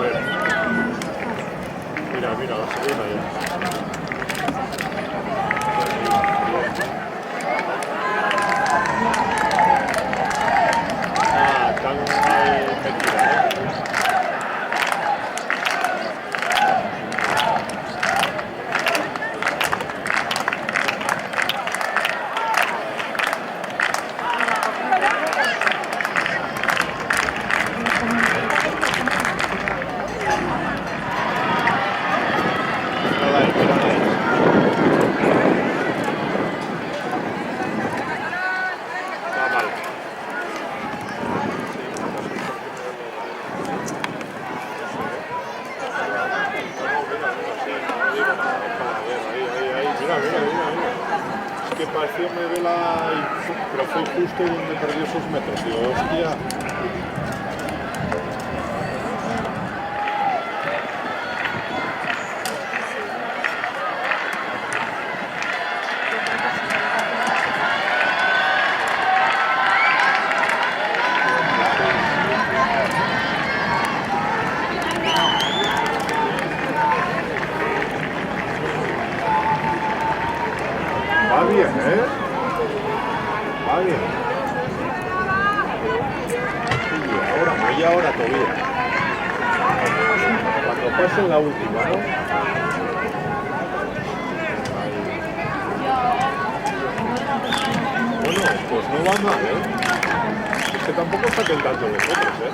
Mira, mira, la segunda ya. Ah, están ahí metidas, ¿eh? Que pareció me vela, pero fue justo donde perdió esos metros. Digo, hostia. Va bien, ¿eh? Va bien. Y ahora, media hora todavía. Cuando pase la última, ¿no? Bueno, pues no va mal, ¿eh? Es que tampoco está tentando los otros, ¿eh?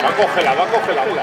Va a cogerla, va a cogerla.